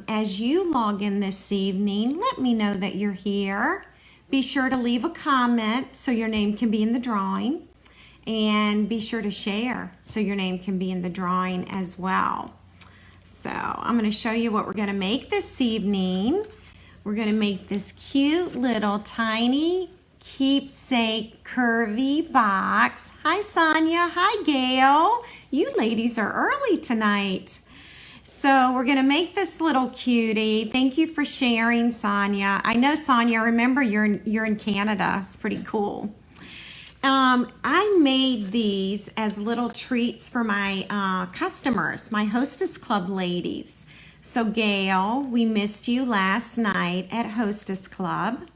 as you log in this evening, let me know that you're here. Be sure to leave a comment so your name can be in the drawing. And be sure to share so your name can be in the drawing as well. So I'm going to show you what we're going to make this evening. We're going to make this cute little tiny keepsake curvy box. Hi Sonia, hi Gail. You ladies are early tonight. So we're going to make this little cutie. Thank you for sharing, Sonia. I know, Sonia, remember you're in Canada. It's pretty cool. I made these as little treats for my customers, my Hostess Club ladies. So Gail, we missed you last night at Hostess Club,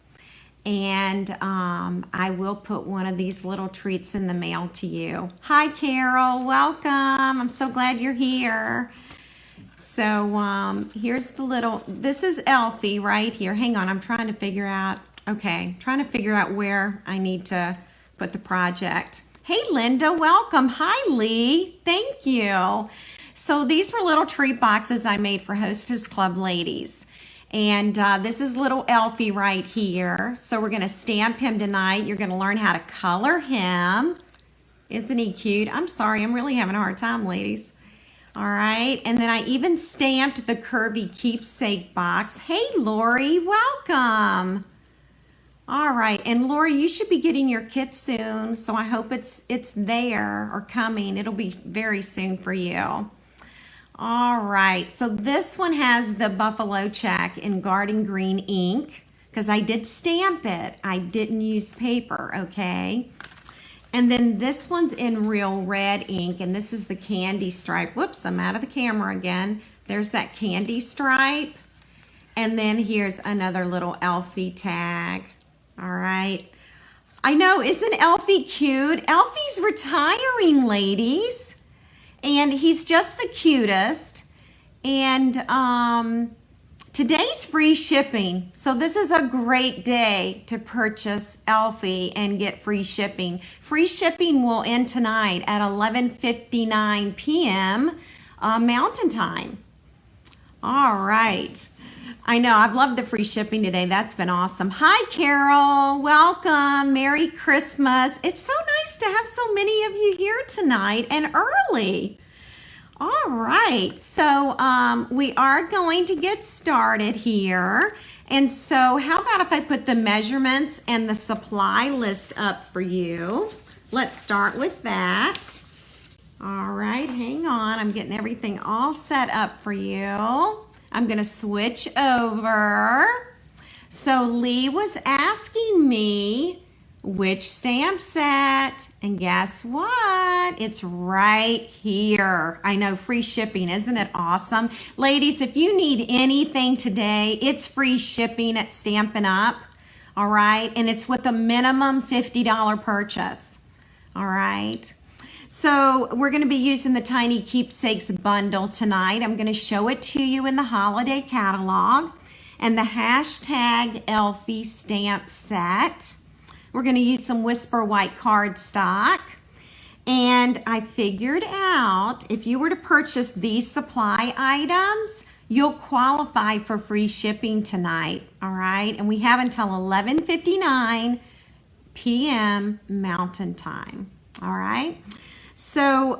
and I will put one of these little treats in the mail to you. Hi Carol, welcome. I'm so glad you're here. So here's the little, this is Elfie right here. Hang on, I'm trying to figure out, where I need to put the project. Hey Linda, welcome. Hi Lee, thank you. So these were little treat boxes I made for Hostess Club ladies. And this is little Elfie right here. So we're gonna stamp him tonight. You're gonna learn how to color him. Isn't he cute? I'm sorry, I'm really having a hard time, ladies. All right, and then I even stamped the curvy keepsake box. Hey Lori, welcome. All right, and Lori, you should be getting your kit soon, so I hope it's there or coming. It'll be very soon for you. All right, so this one has the buffalo check in garden green ink because I did stamp it. I didn't use paper, okay? And then this one's in real red ink, and this is the candy stripe. Whoops, I'm out of the camera again. There's that candy stripe. And then here's another little Elfie tag. All right. I know, isn't Elfie cute? Elfie's retiring, ladies. And he's just the cutest. And today's free shipping. So this is a great day to purchase Elfie and get free shipping. Free shipping will end tonight at 11:59 p.m. Mountain Time. All right. I know, I've loved the free shipping today. That's been awesome. Hi, Carol. Welcome. Merry Christmas. It's so nice to have so many of you here tonight and early. All right, so we are going to get started here. And so how about if I put the measurements and the supply list up for you? Let's start with that. All right, hang on. I'm getting everything all set up for you. I'm going to switch over. So Lee was asking me which stamp set, and guess what? It's right here. I know, free shipping. Isn't it awesome? Ladies, if you need anything today, it's free shipping at Stampin' Up. All right, and it's with a minimum $50 purchase. All right. So we're going to be using the Tiny Keepsakes bundle tonight. I'm going to show it to you in the holiday catalog and the hashtag Elfie stamp set. We're going to use some Whisper White cardstock. And I figured out if you were to purchase these supply items, you'll qualify for free shipping tonight. All right. And we have until 11:59 p.m. Mountain Time. All right. So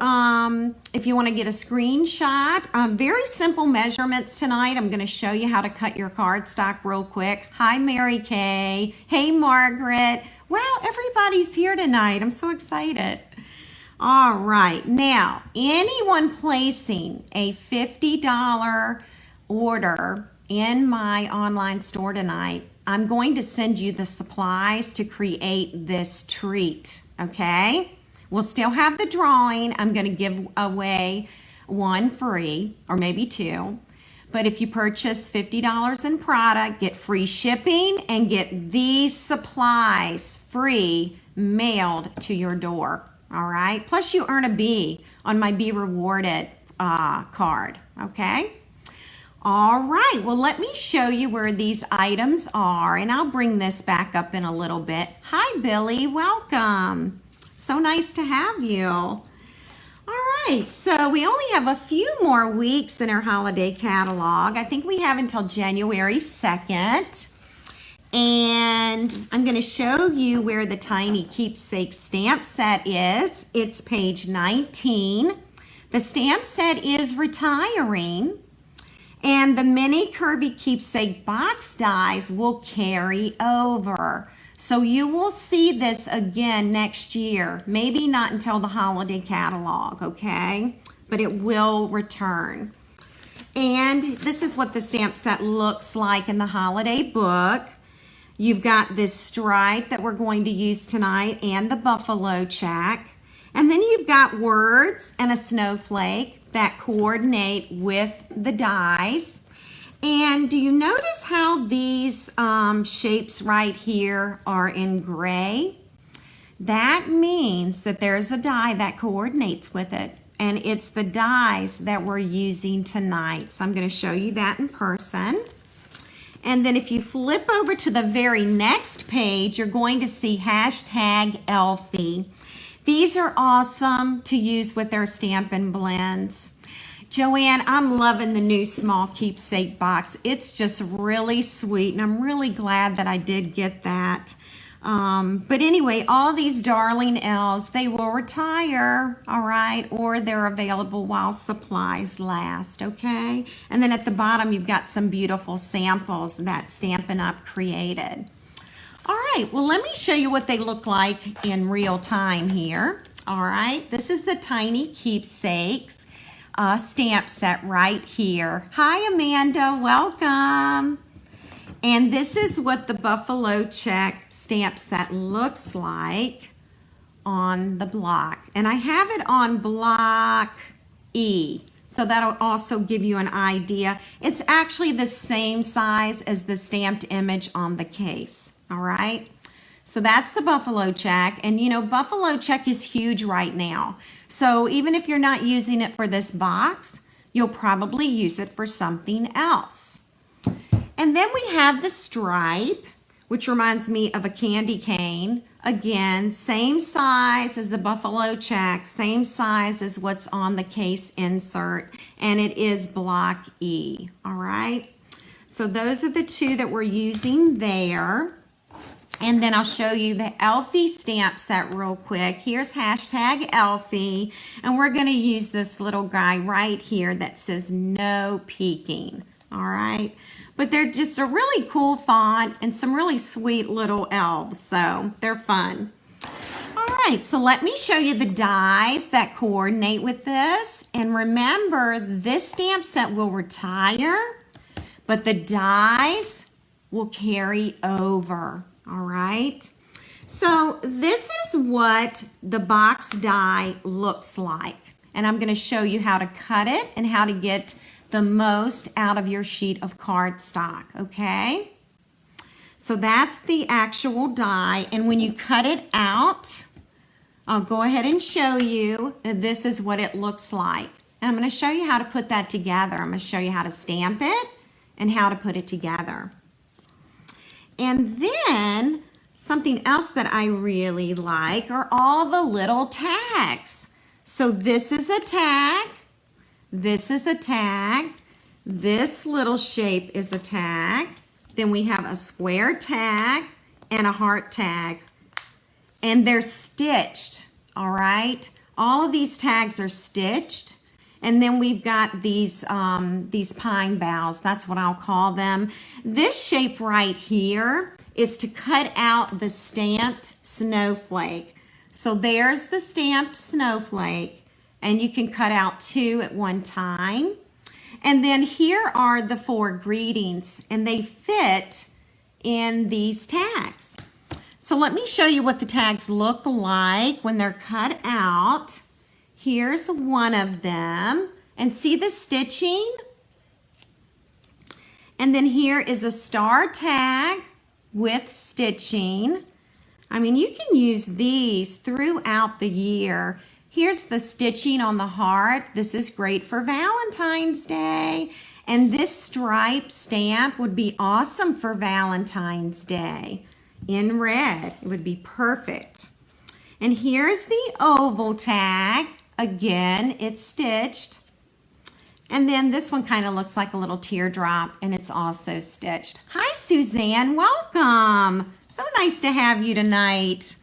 if you want to get a screenshot, very simple measurements tonight. I'm going to show you how to cut your cardstock real quick. Hi, Mary Kay. Hey, Margaret. Wow, everybody's here tonight. I'm so excited. All right. Now, anyone placing a $50 order in my online store tonight, I'm going to send you the supplies to create this treat, okay? We'll still have the drawing. I'm going to give away one free, or maybe two. But if you purchase $50 in product, get free shipping and get these supplies free mailed to your door. All right. Plus you earn a B on my Be Rewarded card. Okay. All right. Well, let me show you where these items are, and I'll bring this back up in a little bit. Hi, Billy. Welcome. So nice to have you. All right, so we only have a few more weeks in our holiday catalog. I think we have until January 2nd. And I'm going to show you where the Tiny Keepsakes stamp set is. It's page 19. The stamp set is retiring. And the mini Kirby Keepsake box dies will carry over. So you will see this again next year. Maybe not until the holiday catalog, okay? But it will return. And this is what the stamp set looks like in the holiday book. You've got this stripe that we're going to use tonight and the buffalo check. And then you've got words and a snowflake that coordinate with the dies. And do you notice how these shapes right here are in gray? That means that there's a die that coordinates with it. And it's the dies that we're using tonight. So I'm going to show you that in person. And then if you flip over to the very next page, you're going to see hashtag Elfie. These are awesome to use with their Stampin' Blends. Joanne, I'm loving the new small keepsake box. It's just really sweet, and I'm really glad that I did get that. But anyway, all these darling elves, they will retire, all right, or they're available while supplies last, okay? And then at the bottom, you've got some beautiful samples that Stampin' Up! Created. All right, well, let me show you what they look like in real time here. All right, this is the Tiny Keepsakes stamp set right here. Hi, Amanda, welcome. And this is what the buffalo check stamp set looks like on the block. And I have it on block E. So that'll also give you an idea. It's actually the same size as the stamped image on the case. All right, so that's the buffalo check, and you know, buffalo check is huge right now. So even if you're not using it for this box, you'll probably use it for something else. And then we have the stripe, which reminds me of a candy cane. Again, same size as the buffalo check, same size as what's on the case insert, and it is block E. All right, so those are the two that we're using there. And then I'll show you the Elfie stamp set real quick. Here's hashtag Elfie. And we're going to use this little guy right here that says no peeking. All right. But they're just a really cool font and some really sweet little elves. So they're fun. All right. So let me show you the dies that coordinate with this. And remember, this stamp set will retire, but the dies will carry over. All right, so this is what the box die looks like. And I'm going to show you how to cut it and how to get the most out of your sheet of cardstock, okay? So that's the actual die. And when you cut it out, I'll go ahead and show you. This is what it looks like. And I'm going to show you how to put that together. I'm going to show you how to stamp it and how to put it together. And then something else that I really like are all the little tags. So this is a tag, this is a tag, this little shape is a tag, then we have a square tag and a heart tag. And they're stitched, all right? All of these tags are stitched. And then we've got these pine boughs, that's what I'll call them. This shape right here is to cut out the stamped snowflake. So there's the stamped snowflake, and you can cut out 2 at one time. And then here are the 4 greetings, and they fit in these tags. So let me show you what the tags look like when they're cut out. Here's one of them, and see the stitching? And then here is a star tag with stitching. I mean, you can use these throughout the year. Here's the stitching on the heart. This is great for Valentine's Day. And this stripe stamp would be awesome for Valentine's Day in red. It would be perfect. And here's the oval tag. Again, it's stitched. And then this one kind of looks like a little teardrop, and it's also stitched. Hi, Suzanne. Welcome. So nice to have you tonight.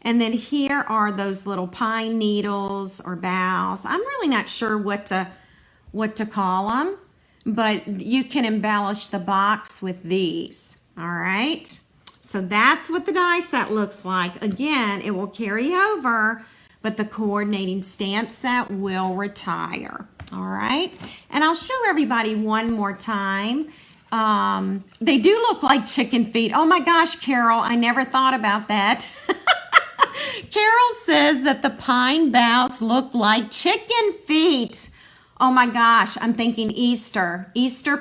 And then here are those little pine needles or boughs. I'm really not sure what to call them, but you can embellish the box with these. All right. So that's what the die set looks like. Again, it will carry over, but the coordinating stamp set will retire. All right. And I'll show everybody one more time. They do look like chicken feet. Oh my gosh, Carol, I never thought about that. Carol says that the pine boughs look like chicken feet. Oh my gosh, I'm thinking Easter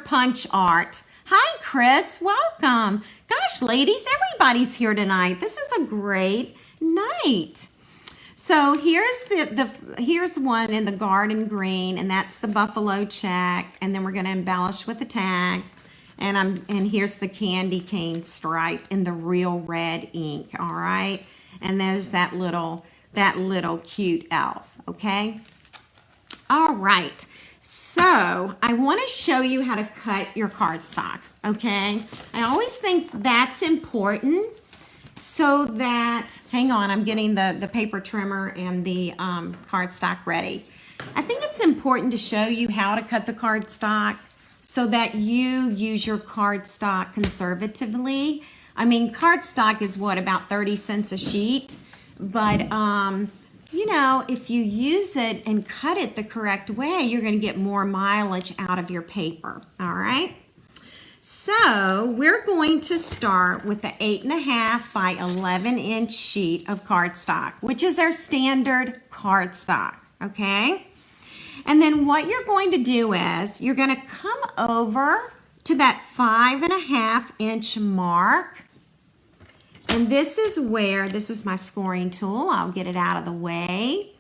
punch art. Hi, Chris, welcome. Gosh, ladies, everybody's here tonight. This is a great night. So here's one in the garden green, and that's the buffalo check, and then we're going to embellish with the tag. And here's the candy cane stripe in the real red ink, all right? And there's that little cute elf, okay? All right. So I want to show you how to cut your cardstock, okay? I always think that's important so that, hang on, I'm getting the paper trimmer and the cardstock ready. I think it's important to show you how to cut the cardstock so that you use your cardstock conservatively. I mean, cardstock is what, about 30 cents a sheet? But, you know, if you use it and cut it the correct way, you're going to get more mileage out of your paper, all right? So we're going to start with the 8.5 by 11 inch sheet of cardstock, which is our standard cardstock, okay? And then what you're going to do is you're going to come over to that 5.5 inch mark. And this is my scoring tool. I'll get it out of the way.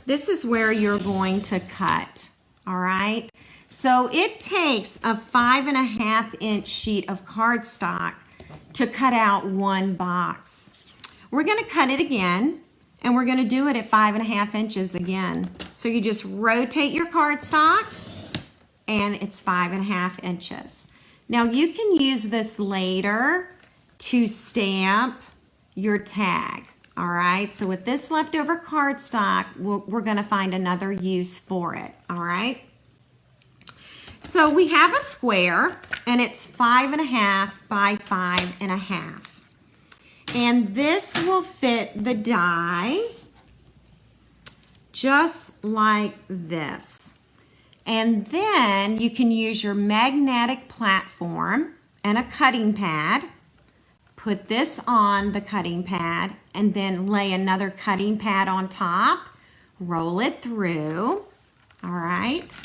This is where you're going to cut, all right? So it takes a 5.5 inch sheet of cardstock to cut out one box. We're going to cut it again, and we're going to do it at 5.5 inches again. So you just rotate your cardstock, and it's 5.5 inches. Now you can use this later to stamp your tag, all right? So with this leftover cardstock, we're going to find another use for it, all right? So we have a square, and it's 5.5 by 5.5. And this will fit the die just like this. And then you can use your magnetic platform and a cutting pad. Put this on the cutting pad and then lay another cutting pad on top. Roll it through, all right?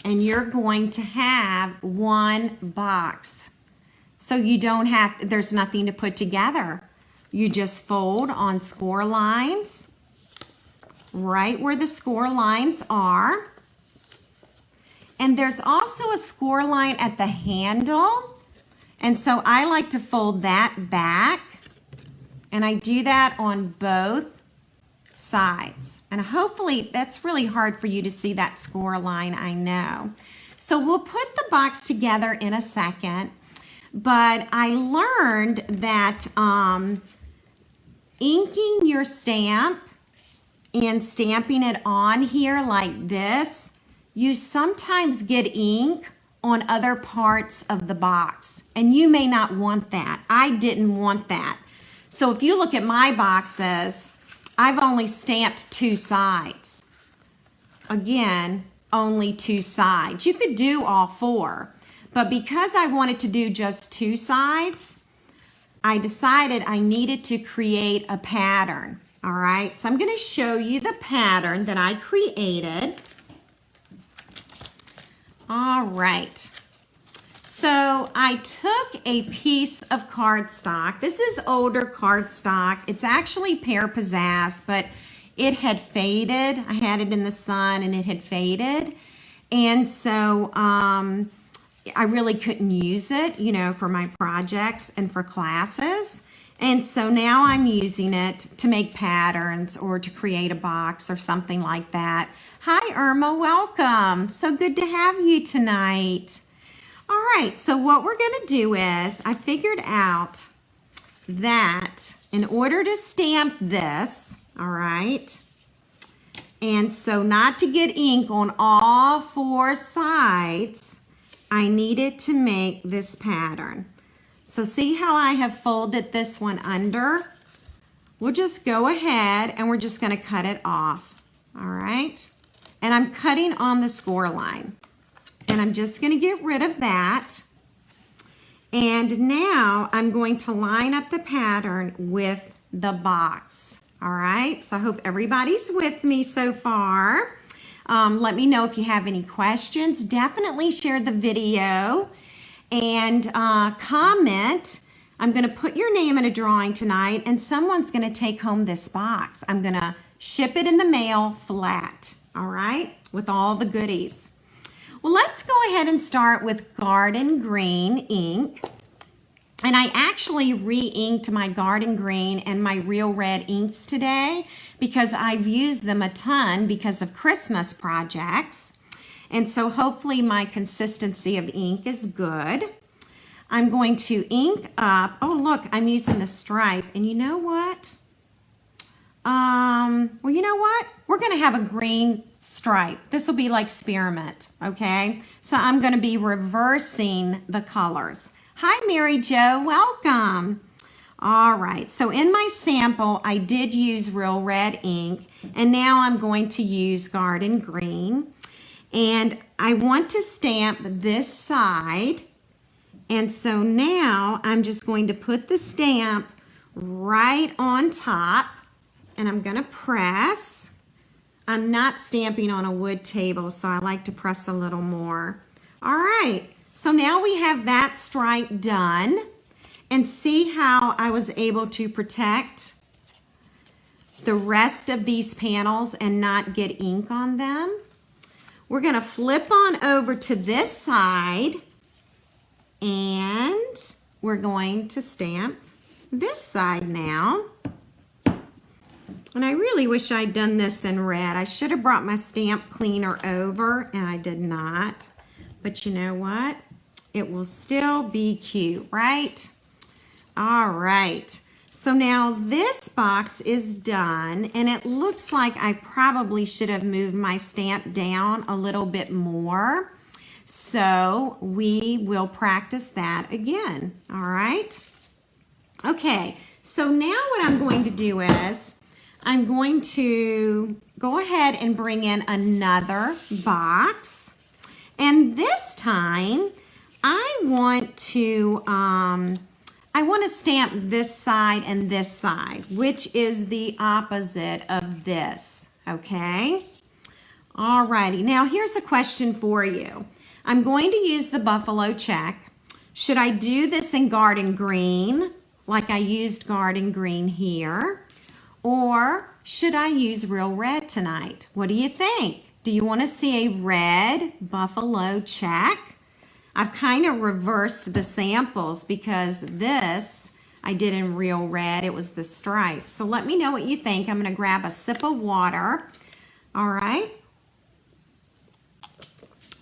And you're going to have one box. So you don't have, there's nothing to put together. You just fold on score lines, right where the score lines are. And there's also a score line at the handle. And so I like to fold that back, and I do that on both sides. And hopefully that's really hard for you to see that score line, I know. So we'll put the box together in a second, but I learned that inking your stamp and stamping it on here like this, you sometimes get ink on other parts of the box, and you may not want that. I didn't want that. So if you look at my boxes, I've only stamped 2 sides. Again, only 2 sides. You could do all 4, but because I wanted to do just 2 sides, I decided I needed to create a pattern. All right, so I'm going to show you the pattern that I created. All right, so I took a piece of cardstock. This is older cardstock. It's actually Pear Pizzazz, but it had faded. I had it in the sun and it had faded. And so I really couldn't use it, you know, for my projects and for classes. And so now I'm using it to make patterns or to create a box or something like that. Hi, Irma, welcome. So good to have you tonight. All right, so what we're gonna do is, I figured out that in order to stamp this, all right, and so not to get ink on all four sides, I needed to make this pattern. So see how I have folded this one under? We'll just go ahead and we're just gonna cut it off, all right? And I'm cutting on the score line. And I'm just gonna get rid of that. And now I'm going to line up the pattern with the box, all right? So I hope everybody's with me so far. Let me know if you have any questions. Definitely share the video and comment. I'm gonna put your name in a drawing tonight and someone's gonna take home this box. I'm gonna ship it in the mail flat, all right? With all the goodies. Well, let's go ahead and start with Garden Green ink. And I actually re-inked my Garden Green and my Real Red inks today because I've used them a ton because of Christmas projects. And so hopefully my consistency of ink is good. I'm going to ink up, oh look, I'm using the stripe. And you know what? Well, you know what? We're gonna have a green stripe. This will be like spearmint, okay? So I'm gonna be reversing the colors. Hi, Mary Jo, welcome. All right, so in my sample, I did use Real Red ink, and now I'm going to use Garden Green. And I want to stamp this side. And so now I'm just going to put the stamp right on top, and I'm gonna press. I'm not stamping on a wood table, so I like to press a little more. All right, so now we have that stripe done. And see how I was able to protect the rest of these panels and not get ink on them? We're gonna flip on over to this side and we're going to stamp this side now. And I really wish I'd done this in red. I should have brought my stamp cleaner over and I did not. But you know what? It will still be cute, right? All right. So now this box is done and it looks like I probably should have moved my stamp down a little bit more. So we will practice that again. All right. Okay. So now what I'm going to do is I'm going to go ahead and bring in another box. And this time I want to stamp this side and this side, which is the opposite of this, okay? All righty, now here's a question for you. I'm going to use the buffalo check. Should I do this in Garden Green, like I used Garden Green here? Or should I use Real Red tonight? What do you think? Do you want to see a red buffalo check? I've kind of reversed the samples because this I did in Real Red. It was the stripe. So let me know what you think. I'm going to grab a sip of water. All right.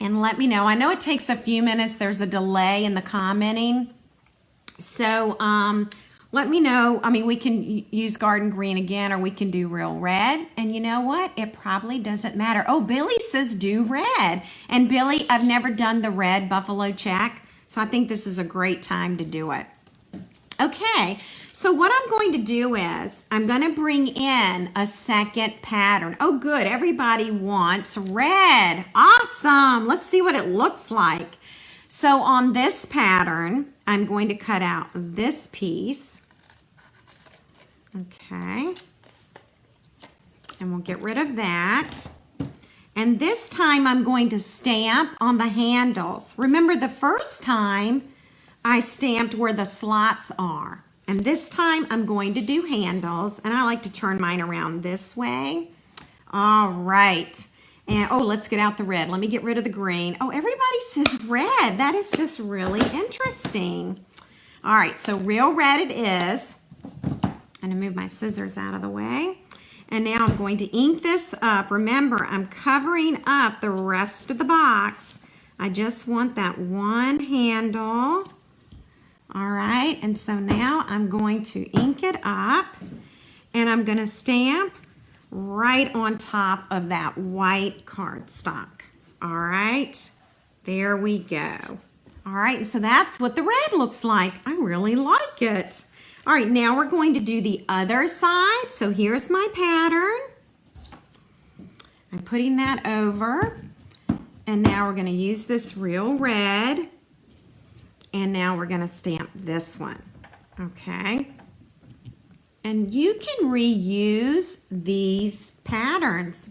And let me know. I know it takes a few minutes. There's a delay in the commenting. So let me know. I mean, we can use Garden Green again, or we can do Real Red. And you know what? It probably doesn't matter. Oh, Billy says do red. And Billy, I've never done the red buffalo check, so I think this is a great time to do it. Okay, so what I'm going to do is I'm going to bring in a second pattern. Oh, good. Everybody wants red. Awesome. Let's see what it looks like. So on this pattern, I'm going to cut out this piece. Okay. And we'll get rid of that. And this time I'm going to stamp on the handles. Remember the first time I stamped where the slots are. And this time I'm going to do handles. And I like to turn mine around this way. All right. And oh, let's get out the red. Let me get rid of the green. Oh, everybody says red. That is just really interesting. All right, so Real Red it is. I'm going to move my scissors out of the way. And now I'm going to ink this up. Remember, I'm covering up the rest of the box. I just want that one handle. All right, and so now I'm going to ink it up, and I'm going to stamp right on top of that white cardstock. All right, there we go. All right, so that's what the red looks like. I really like it. All right, now we're going to do the other side. So here's my pattern. I'm putting that over. And now we're going to use this real red. And now we're going to stamp this one. Okay. And you can reuse these patterns.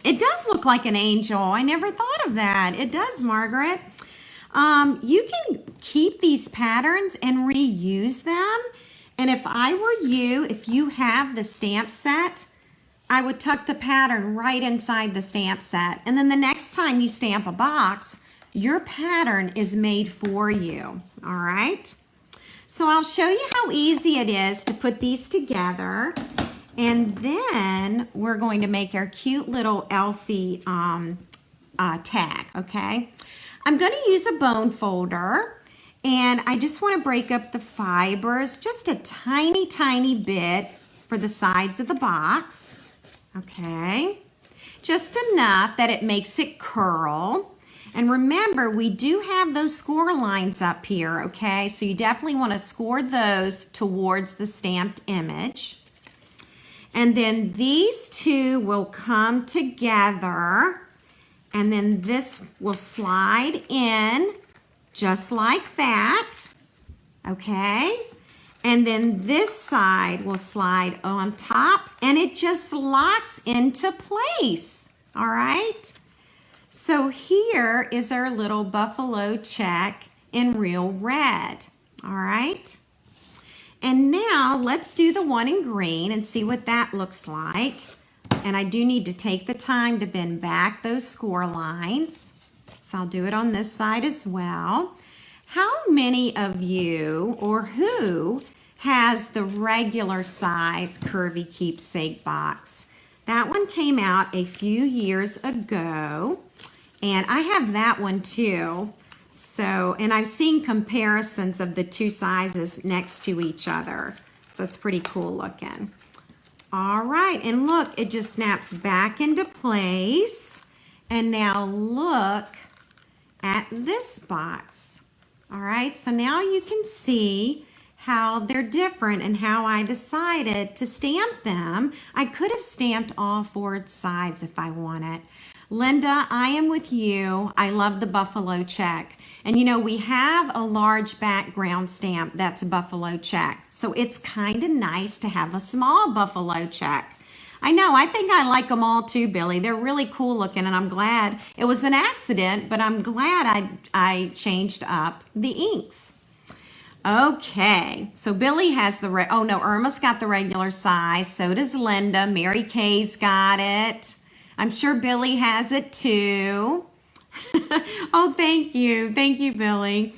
It does look like an angel. I never thought of that. It does, Margaret. You can keep these patterns and reuse them. And if I were you, if you have the stamp set, I would tuck the pattern right inside the stamp set. And then the next time you stamp a box, your pattern is made for you. All right. So I'll show you how easy it is to put these together. And then we're going to make our cute little Elfie tag, okay? I'm going to use a bone folder, and I just want to break up the fibers just a tiny, tiny bit for the sides of the box, okay? Just enough that it makes it curl. And remember, we do have those score lines up here, okay? So you definitely want to score those towards the stamped image. And then these two will come together, and then this will slide in just like that, okay? And then this side will slide on top, and it just locks into place, all right? So here is our little buffalo check in real red, all right? And now let's do the one in green and see what that looks like. And I do need to take the time to bend back those score lines. So I'll do it on this side as well. How many of you, or who, has the regular size curvy keepsake box? That one came out a few years ago, and I have that one too. So, and I've seen comparisons of the two sizes next to each other. So it's pretty cool looking. All right, and look, it just snaps back into place. And now look at this box. All right, so now you can see how they're different and how I decided to stamp them. I could have stamped all four sides if I wanted. Linda, I am with you. I love the buffalo check. And you know, we have a large background stamp that's a buffalo check. So it's kind of nice to have a small buffalo check. I know, I think I like them all too, Billy. They're really cool looking, and I'm glad it was an accident, but I'm glad I changed up the inks. Okay, so Billy has the, oh no, Irma's got the regular size. So does Linda. Mary Kay's got it. I'm sure Billy has it too. Oh, thank you. Thank you, Billy.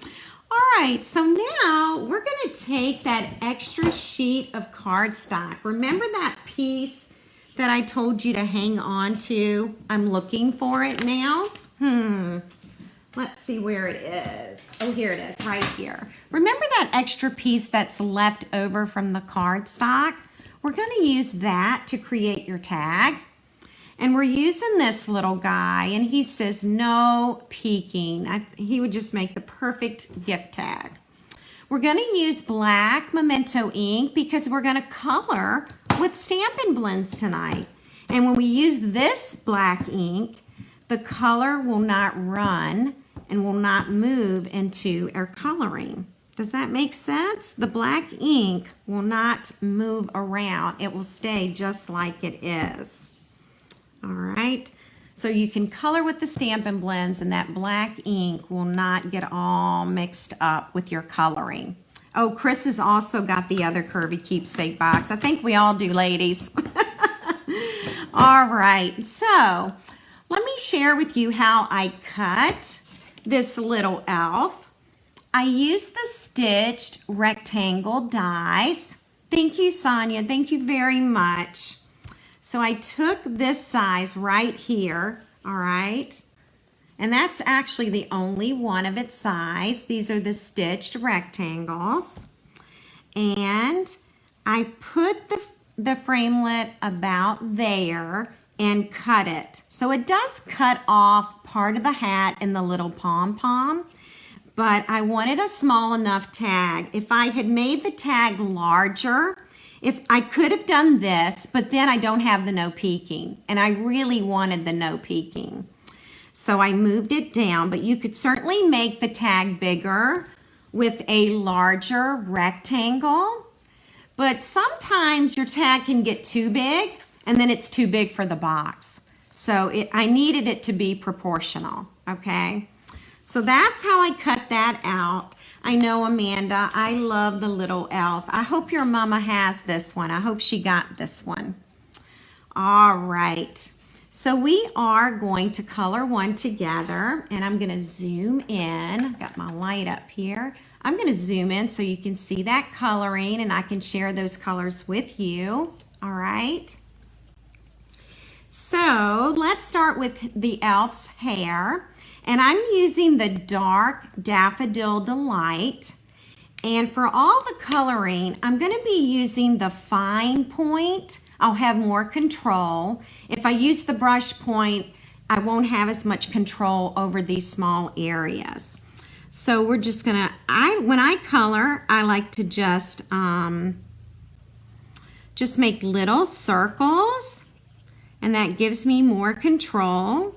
All right, so now we're going to take that extra sheet of cardstock. Remember that piece that I told you to hang on to? I'm looking for it now. Let's see where it is. Oh, here it is, right here. Remember that extra piece that's left over from the cardstock? We're going to use that to create your tag. And we're using this little guy, and he says no peeking. He would just make the perfect gift tag. We're going to use black Memento ink because we're going to color with Stampin' Blends tonight. And when we use this black ink, the color will not run and will not move into our coloring. Does that make sense? The black ink will not move around. It will stay just like it is. All right, so you can color with the Stampin' Blends, and that black ink will not get all mixed up with your coloring. Oh, Chris has also got the other curvy keepsake box. I think we all do, ladies. All right, so let me share with you how I cut this little elf. I used the stitched rectangle dies Thank you, Sonia. Thank you very much. So I took this size right here, all right? And that's actually the only one of its size. These are the stitched rectangles. And I put the framelit about there and cut it. So it does cut off part of the hat and the little pom-pom, but I wanted a small enough tag. If I had made the tag larger, if I could have done this, but then I don't have the no peeking, and I really wanted the no peeking. So I moved it down, but you could certainly make the tag bigger with a larger rectangle. But sometimes your tag can get too big and then it's too big for the box. So I needed it to be proportional, okay? So that's how I cut that out. I know, Amanda, I love the little elf. I hope your mama has this one. I hope she got this one. All right. So we are going to color one together, and I'm gonna zoom in. I've got my light up here. I'm gonna zoom in so you can see that coloring and I can share those colors with you, all right? So let's start with the elf's hair, and I'm using the dark Daffodil Delight. And for all the coloring, I'm gonna be using the fine point. I'll have more control. If I use the brush point, I won't have as much control over these small areas. So we're just gonna, when I color, I like to just make little circles, and that gives me more control.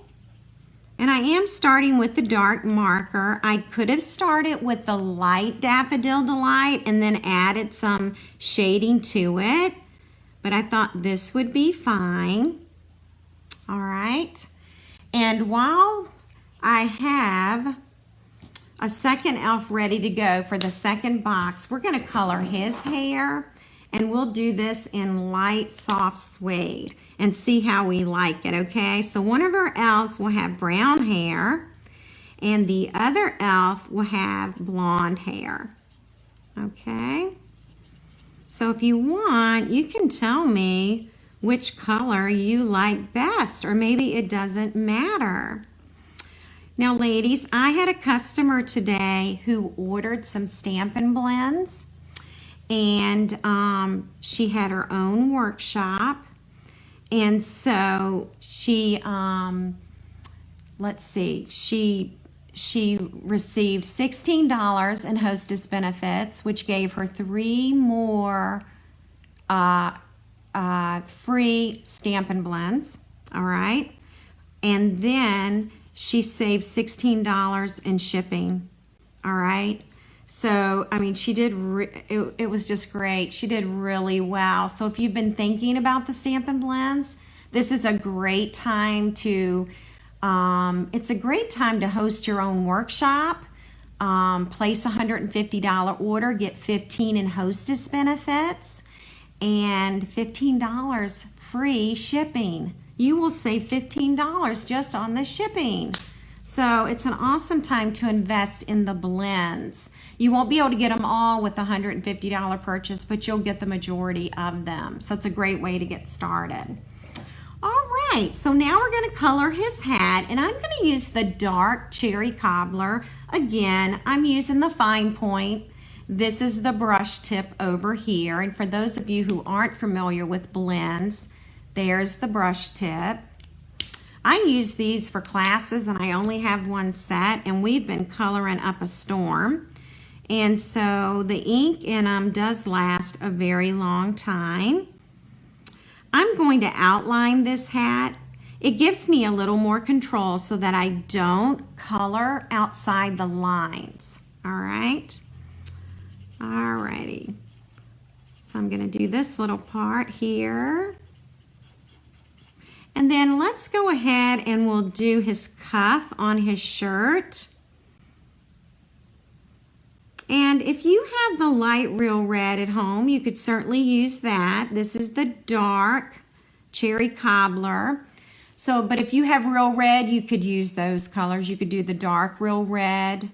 And I am starting with the dark marker. I could have started with the light Daffodil Delight and then added some shading to it, but I thought this would be fine. All right. And while I have a second elf ready to go for the second box, we're going to color his hair, and we'll do this in light soft suede and see how we like it, okay? So one of our elves will have brown hair and the other elf will have blonde hair, okay? So if you want, you can tell me which color you like best, or maybe it doesn't matter. Now, ladies, I had a customer today who ordered some Stampin' Blends, and she had her own workshop, and so she, let's see, she received $16 in hostess benefits, which gave her 3 more free Stampin' Blends, all right? And then she saved $16 in shipping, all right? So, I mean, she did, it was just great. She did really well. So if you've been thinking about the Stampin' Blends, this is a great time to, it's a great time to host your own workshop, place a $150 order, get 15 in hostess benefits, and $15 free shipping. You will save $15 just on the shipping. So it's an awesome time to invest in the blends. You won't be able to get them all with the $150 purchase, but you'll get the majority of them. So it's a great way to get started. All right, so now we're gonna color his hat, and I'm gonna use the dark Cherry Cobbler. Again, I'm using the fine point. This is the brush tip over here. And for those of you who aren't familiar with blends, there's the brush tip. I use these for classes, and I only have one set, and we've been coloring up a storm. And so the ink in them does last a very long time. I'm going to outline this hat. It gives me a little more control so that I don't color outside the lines. All right. All righty. So I'm going to do this little part here. And then let's go ahead and we'll do his cuff on his shirt. And if you have the light Real Red at home, you could certainly use that. This is the dark Cherry Cobbler. So, but if you have Real Red, you could use those colors. You could do the dark Real Red.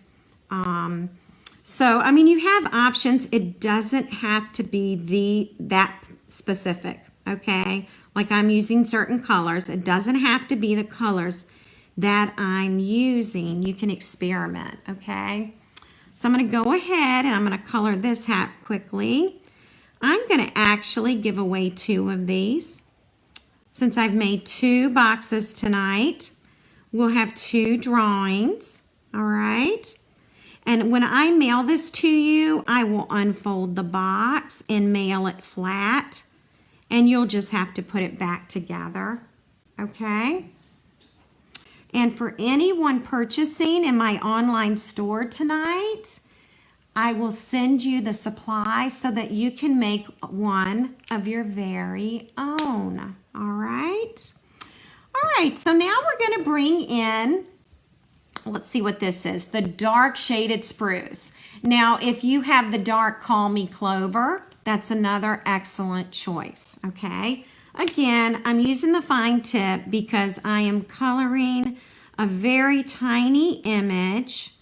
So, I mean, you have options. It doesn't have to be that specific, okay? Like I'm using certain colors. It doesn't have to be the colors that I'm using. You can experiment, okay? So I'm going to go ahead and I'm going to color this hat quickly. I'm going to actually give away 2 of these. Since I've made 2 boxes tonight, we'll have 2 drawings, all right? And when I mail this to you, I will unfold the box and mail it flat. And you'll just have to put it back together, okay? And for anyone purchasing in my online store tonight, I will send you the supply so that you can make one of your very own, all right? All right, so now we're gonna bring in, let's see what this is, the dark shaded spruce. Now, if you have the dark Call Me Clover, that's another excellent choice, okay? Again, I'm using the fine tip because I am coloring a very tiny image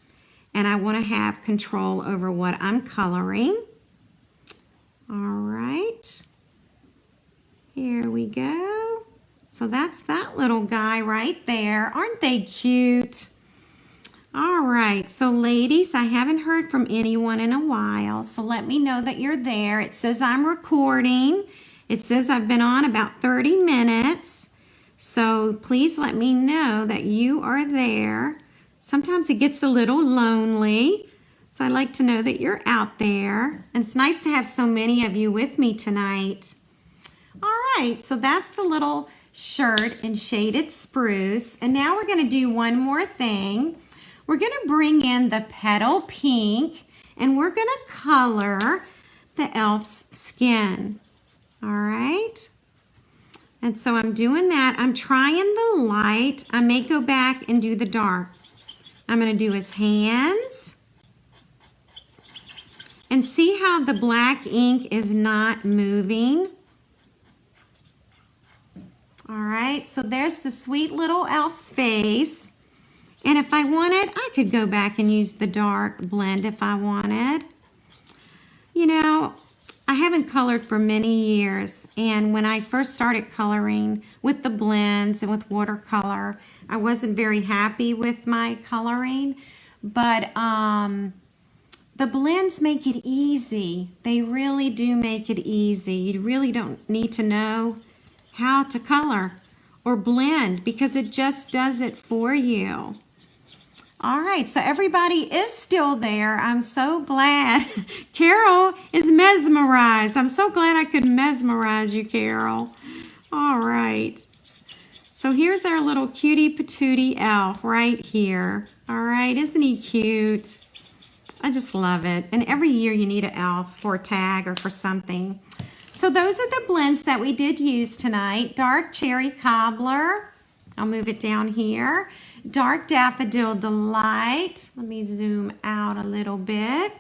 and I want to have control over what I'm coloring. All right, here we go. So that's that little guy right there. Aren't they cute? All right, so ladies, I haven't heard from anyone in a while, so let me know that you're there. It says I'm recording. It says I've been on about 30 minutes, so please let me know that you are there. Sometimes it gets a little lonely, so I like to know that you're out there, and it's nice to have so many of you with me tonight. All right, so that's the little shirt in shaded spruce, and now we're going to do one more thing. We're going to bring in the petal pink and we're going to color the elf's skin. All right. And so I'm doing that. I'm trying the light. I may go back and do the dark. I'm going to do his hands. And see how the black ink is not moving. All right. So there's the sweet little elf's face. And if I wanted, I could go back and use the dark blend if I wanted. You know, I haven't colored for many years. And when I first started coloring with the blends and with watercolor, I wasn't very happy with my coloring. But the blends make it easy. They really do make it easy. You really don't need to know how to color or blend because it just does it for you. All right, so everybody is still there. I'm so glad. Carol is mesmerized. I'm so glad I could mesmerize you, Carol. All right. So here's our little cutie patootie elf right here. All right, isn't he cute? I just love it. And every year you need an elf for a tag or for something. So those are the blends that we did use tonight. Dark Cherry Cobbler. I'll move it down here. Dark Daffodil Delight. Let me zoom out a little bit.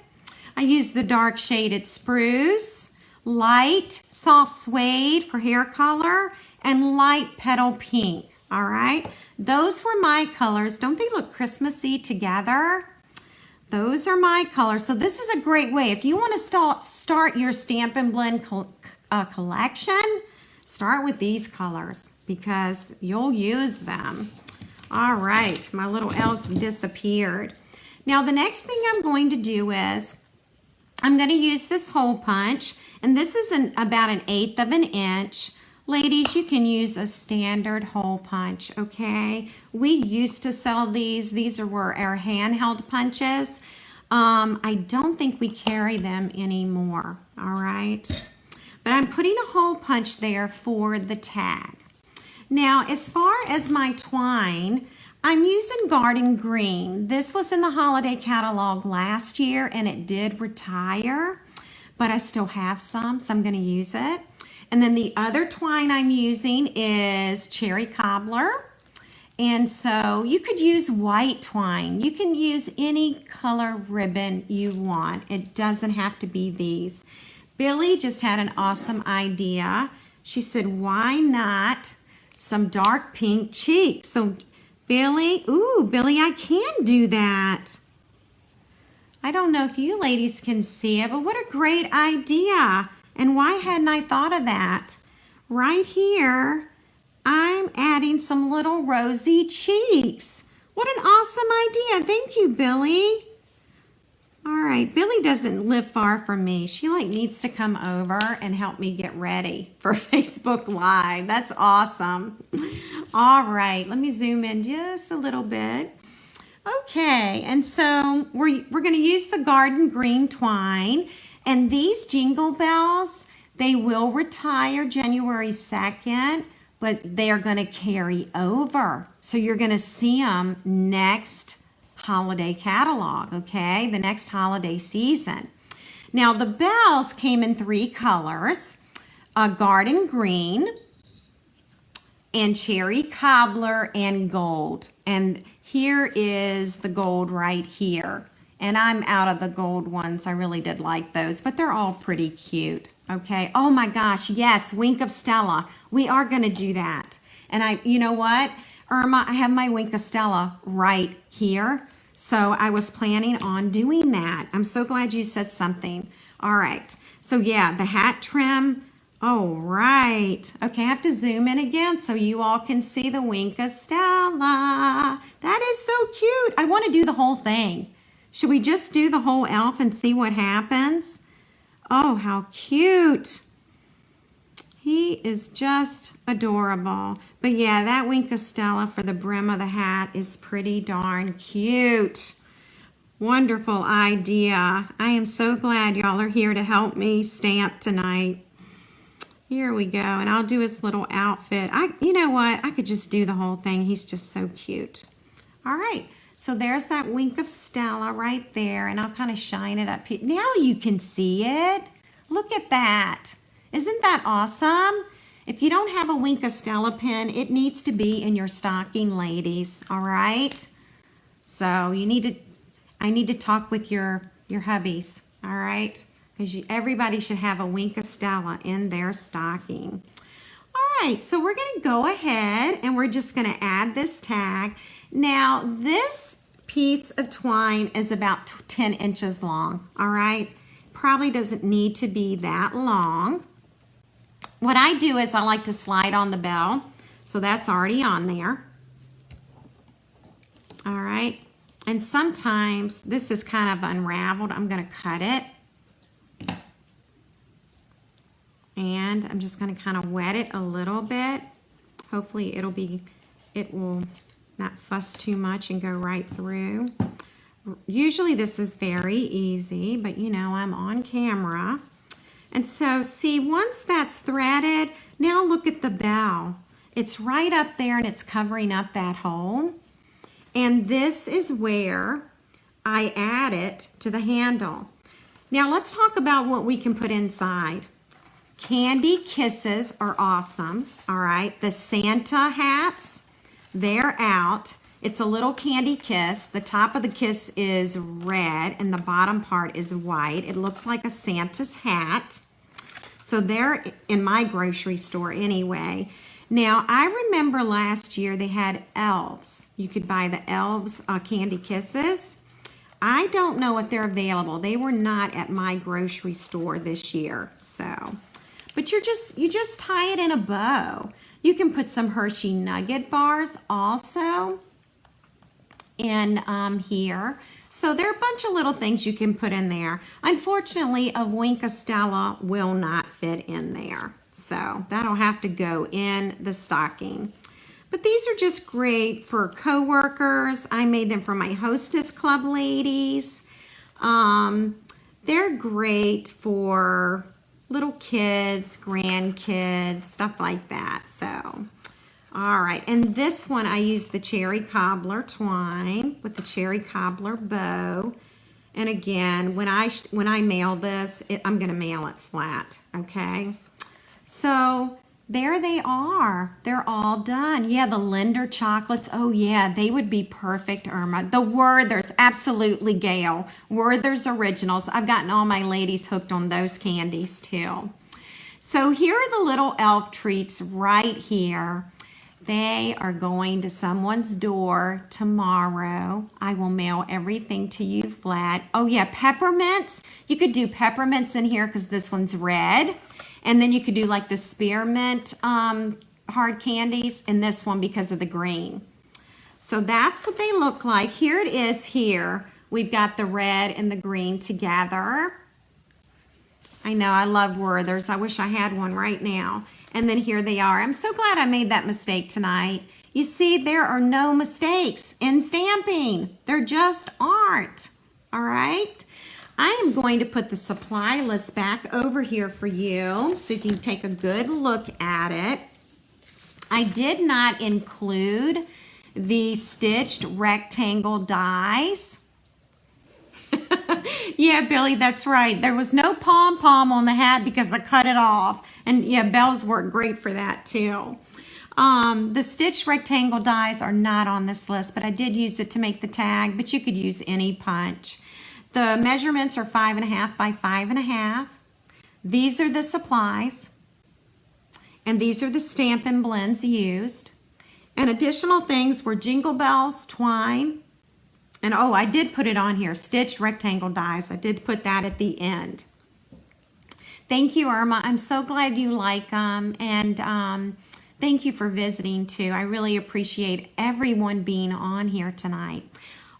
I used the dark shaded spruce, light soft suede for hair color, and light petal pink. All right, those were my colors. Don't they look Christmassy together? Those are my colors. So this is a great way. If you want to start your Stampin' Blend collection, start with these colors because you'll use them. All right, my little elves disappeared. Now the next thing I'm going to do is I'm going to use this hole punch, and this is about 1/8 of an inch. Ladies, you can use a standard hole punch, okay? We used to sell these. These were our handheld punches. I don't think we carry them anymore, all right? But I'm putting a hole punch there for the tag. Now, as far as my twine, I'm using Garden Green. This was in the holiday catalog last year and it did retire, but I still have some, so I'm going to use it. And then the other twine I'm using is Cherry Cobbler. And so you could use white twine. You can use any color ribbon you want. It doesn't have to be these. Billy just had an awesome idea. She said, why not some dark pink cheeks? So Billy, ooh, Billy, I can do that. I don't know if you ladies can see it, but what a great idea. And why hadn't I thought of that? Right here, I'm adding some little rosy cheeks. What an awesome idea. Thank you, Billy. All right, Billy doesn't live far from me. She needs to come over and help me get ready for Facebook Live. That's awesome. All right, let me zoom in just a little bit. Okay, and so we're going to use the garden green twine, and these jingle bells, they will retire January 2nd, but they are going to carry over. So you're going to see them next holiday catalog, okay? The next holiday season. Now the bells came in 3 colors, garden green and cherry cobbler and gold. And here is the gold right here. And I'm out of the gold ones. I really did like those, but they're all pretty cute. Okay. Oh my gosh. Yes. Wink of Stella. We are going to do that. And you know what, Irma, I have my Wink of Stella right here. So I was planning on doing that. I'm so glad you said something. All right. So yeah, the hat trim. Oh, right. Okay, I have to zoom in again so you all can see the Wink of Stella. That is so cute. I want to do the whole thing. Should we just do the whole elf and see what happens? Oh, how cute. He is just adorable. But yeah, that Wink of Stella for the brim of the hat is pretty darn cute. Wonderful idea. I am so glad y'all are here to help me stamp tonight. Here we go, and I'll do his little outfit. You know what? I could just do the whole thing. He's just so cute. All right, so there's that Wink of Stella right there, and I'll kind of shine it up here. Now you can see it. Look at that. Isn't that awesome? If you don't have a Wink of Stella pin, it needs to be in your stocking, ladies. All right. So I need to talk with your hubbies. All right. Because everybody should have a Wink of Stella in their stocking. All right, so we're going to go ahead and we're just going to add this tag. Now, this piece of twine is about 10 inches long, all right? Probably doesn't need to be that long. What I do is I like to slide on the bell, so that's already on there. All right, and sometimes this is kind of unraveled. I'm going to cut it. And I'm just going to kind of wet it a little bit. Hopefully it will not fuss too much and go right through. Usually this is very easy, but you know, I'm on camera. And so see, once that's threaded, now look at the bell. It's right up there and it's covering up that hole. And this is where I add it to the handle. Now let's talk about what we can put inside. Candy kisses are awesome, all right? The Santa hats, they're out. It's a little candy kiss. The top of the kiss is red and the bottom part is white. It looks like a Santa's hat. So they're in my grocery store anyway. Now, I remember last year they had elves. You could buy the elves candy kisses. I don't know if they're available. They were not at my grocery store this year, so. But you just tie it in a bow. You can put some Hershey Nugget bars also in here. So there are a bunch of little things you can put in there. Unfortunately, a Wink of Stella will not fit in there. So that'll have to go in the stocking. But these are just great for coworkers. I made them for my Hostess Club ladies. They're great for little kids, grandkids, stuff like that. So, all right. And this one, I used the cherry cobbler twine with the cherry cobbler bow. And again, when I mail this, I'm going to mail it flat, okay? So there they are. They're all done. Yeah, the Linder chocolates. Oh, yeah, they would be perfect, Irma. The Werther's, absolutely, Gail. Werther's Originals. I've gotten all my ladies hooked on those candies, too. So here are the little elf treats right here. They are going to someone's door tomorrow. I will mail everything to you flat. Oh yeah, peppermints. You could do peppermints in here because this one's red. And then you could do like the spearmint hard candies in this one because of the green. So that's what they look like. Here it is here. We've got the red and the green together. I know, I love Werther's. I wish I had one right now. And then here they are. I'm so glad I made that mistake tonight. You see, there are no mistakes in stamping. There just aren't. All right? I am going to put the supply list back over here for you so you can take a good look at it. I did not include the stitched rectangle dies. Yeah, Billy, that's right. There was no pom-pom on the hat because I cut it off. And yeah, bells work great for that too. The stitched rectangle dies are not on this list, but I did use it to make the tag, but you could use any punch. The measurements are 5.5 by 5.5. These are the supplies. And these are the Stampin' Blends used. And additional things were jingle bells, twine, and oh, I did put it on here, stitched rectangle dies. I did put that at the end. Thank you, Irma. I'm so glad you like them. And thank you for visiting too. I really appreciate everyone being on here tonight.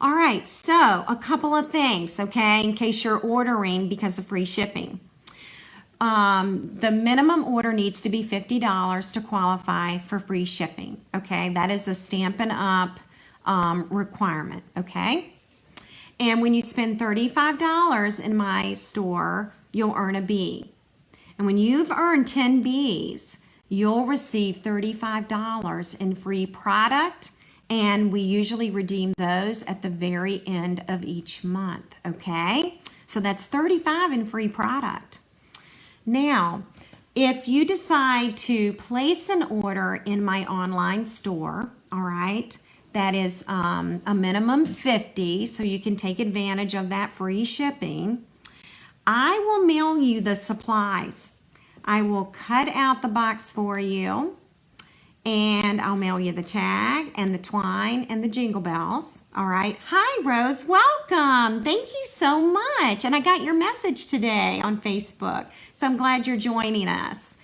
All right, so a couple of things, okay, in case you're ordering because of free shipping. The minimum order needs to be $50 to qualify for free shipping, okay? That is a Stampin' Up! Requirement, okay? And when you spend $35 in my store, you'll earn a bee. And when you've earned 10 bees, you'll receive $35 in free product, and we usually redeem those at the very end of each month, okay? So that's $35 in free product. Now, if you decide to place an order in my online store, all right, that is a minimum 50, so you can take advantage of that free shipping. I will mail you the supplies. I will cut out the box for you, and I'll mail you the tag and the twine and the jingle bells. All right. Hi, Rose. Welcome. Thank you so much. And I got your message today on Facebook, so I'm glad you're joining us.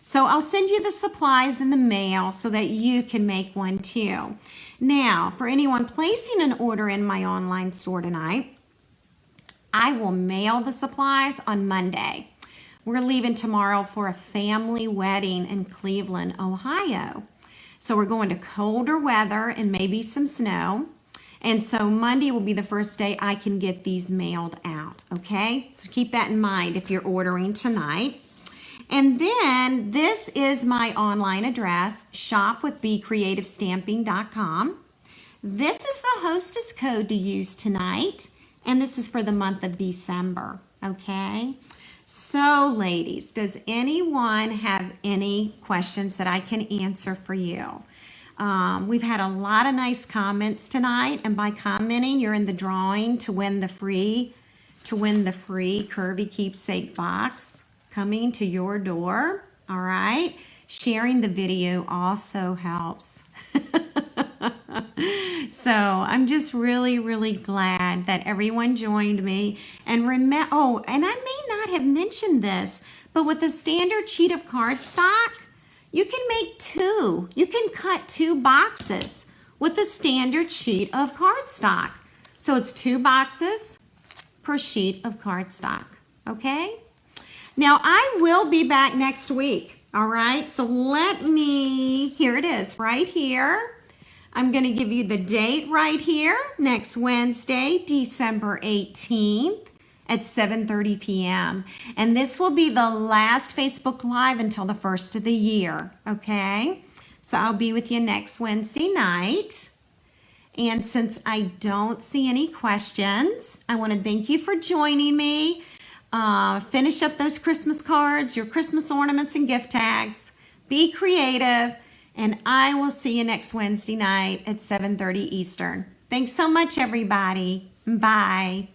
So I'll send you the supplies in the mail so that you can make one too. Now, for anyone placing an order in my online store tonight, I will mail the supplies on Monday. We're leaving tomorrow for a family wedding in Cleveland, Ohio. So we're going to colder weather and maybe some snow. And so Monday will be the first day I can get these mailed out, okay? So keep that in mind if you're ordering tonight. And then this is my online address, shopwithbecreativestamping.com. This is the hostess code to use tonight, and this is for the month of December, okay? So ladies, does anyone have any questions that I can answer for you? We've had a lot of nice comments tonight, and by commenting, you're in the drawing to win the free Curvy Keepsake box coming to your door. All right, sharing the video also helps. So I'm just really glad that everyone joined me. And remember, oh, and I may not have mentioned this, but with the standard sheet of cardstock, you can make two. You can cut 2 boxes with a standard sheet of cardstock. So it's 2 boxes per sheet of cardstock, okay? Now, I will be back next week, all right? So here it is, right here. I'm going to give you the date right here, next Wednesday, December 18th at 7:30 p.m. And this will be the last Facebook Live until the first of the year, okay? So I'll be with you next Wednesday night. And since I don't see any questions, I want to thank you for joining me. Finish up those Christmas cards, your Christmas ornaments and gift tags. Be creative, and I will see you next Wednesday night at 7:30 Eastern. Thanks so much, everybody. Bye.